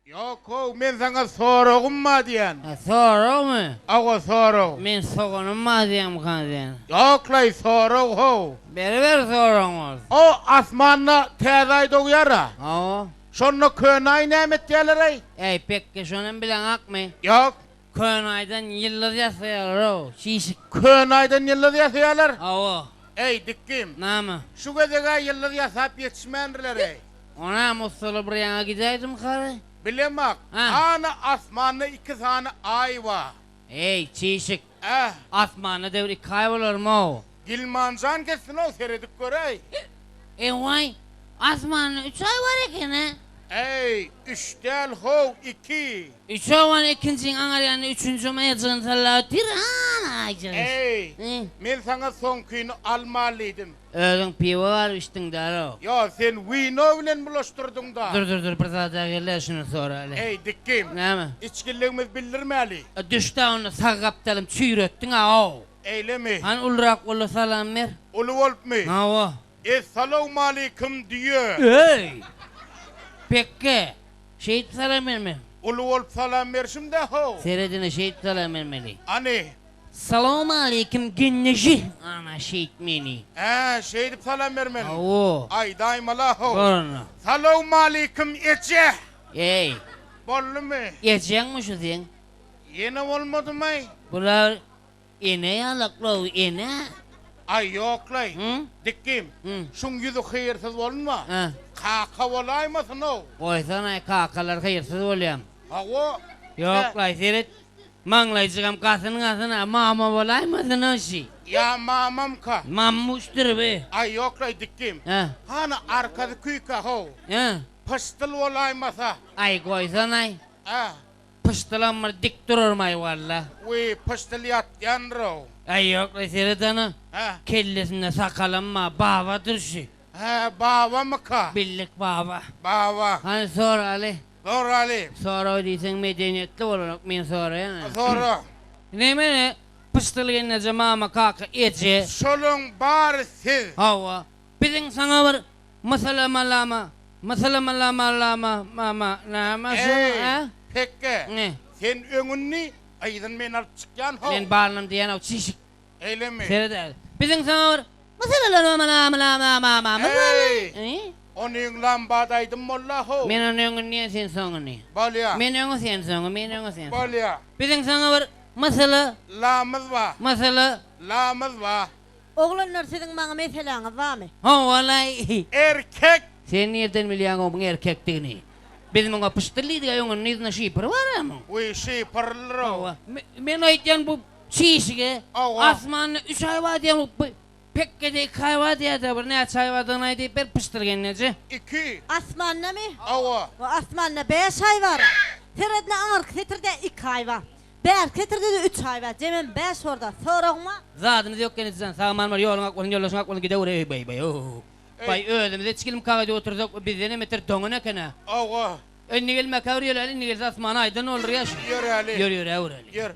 Yok o men sana sorogum ma diyen. Sorog mu? Ago sorog. Men soğunum ma diyem kanzen. Yok lay sorog ho. Beri sorogumuz. O asmanna tezay dogyara. Oo. Şonno könay nemet diyeler Ey pekke şonun bilen ak mı? Yok. Könaydan yıllar yaşayalır o. Şişik. Könaydan yıllar yaşayalar. Oo. Ey dikkim. Namı? Şu gedega yıllar yaşap yetişmendiler ey. Ona musulu buraya gideydim karı. Bilemak. Ha. Ana asmanna iki tane ay var. Ey çişik. Eh. Asmanı devri kaybolur mu? Gilmancan kesin o seyredik görey. Vay. Asmanı 3 ay var eken ha. Ey, üç del ho iki. 3 ay var ikincin angaryanı 3. meyacığın tala tiran ayacağız. Ey, Hı. men sana son kuyunu almalıydım. Öğün pivo var içtin daro. Ya sen vino bilen bulaştırdın da. Dur bir zada gel şunu sonra hele. Ey dikkim. Ne mi? İçkiliğimiz bildirmeli. Düştü onu sakaptalım çüyrettin ha o. Eyle mi? Han ulrak ulu salam ver. Ulu olup mi? Ha o. Esselamu aleyküm diyor. Ey. Pekke. Şehit salam verme. Ulu olup salam verşim de ho. Seyredine şehit salam vermeli. Hani? Selamun aleyküm günneci. Ana şehit meni. Şey edip salam vermeli. Ha o. Ay daima la ho. Korna. Selamu aleyküm ece. Ey. Bollu mu? Geçecek mi şu sen? Yine olmadı mı? Bunlar ene yalaklı ene. Ay yok lay. Hı? Dikkim. Hı. Şun yüzü hayırsız olma. Ha. Kaka olaymasın o. Koysana kakalar hayırsız olayım. Ha o. Yok lay seyret. Manglaycığım kasının asına mama olay mısın o şey? Ya mamam ka. Mammuştur be. Ay yok lay dikkim. Ha. Hani arkada kuyka ho. Ha. Pıstıl olaymasa. Ay koysana ay. Ha. Pıştılanmır dik durur may valla. We pıstıl yat yanro. Ay yok lay seyret ana. Ha. Kellesinde sakalınma bavadır şu. Ha baba mı ka? Billik baba. Baba. Hani sonra Ali. Doğru Ali. Sonra öyleysen medeniyetli olarak men sonra ya. Sonra. Ne mene? Pıştılı yenece mama kaka ece. Şolun bari siz. Hava. Bizim sana var. Masala malama. Masala malama lama mama. Nama şunu ha? Peki. Ne? Sen önünni aydan men alıp çıkan ho. Ben bağlanım diyen o çişik. Eyle mi? Seyreder. Bizim sana var. Masala lama. Hey. Onun lambadaydım molla ho. Men onun niye sen sonu ne? Balya. Men onun sen sonu. Men onun sen sonu. Balya. Bizim sana var. Masala. Lamız var. Masala. Lamız var. Oğlanlar sizin bana meseleniz var mı? Ha vallahi. Erkek. Sen nereden biliyorsun o erkekliğini? Bizim ona pıştırlıydı ya onun nizna şipır var ama. We şey parlır o. Hava. Men ayıtyan bu çiğişige. Hava. Asmanı 3 ay var diye bu pekke de kayva diye de bir ne çayvadan ay deyip bir pıştır gennece. İki. Asmanla mı? Ava. O asmanla 5 ay var. Teredle ağır ketirde 2 ay var. Ber ketirde de 3 ay var. Cemen 5 orada. Sorağma. Zadınız yok genizden sağman var yolun aklın yolun aklın gide oraya bay. Bay öldüm çikilim kağıda oturduk bizden meter donuna kana. Ava. Önüne gelme kavriyor önüne gelse asmana aydın olur ya. Yürü Ali. Yürü. Yürü.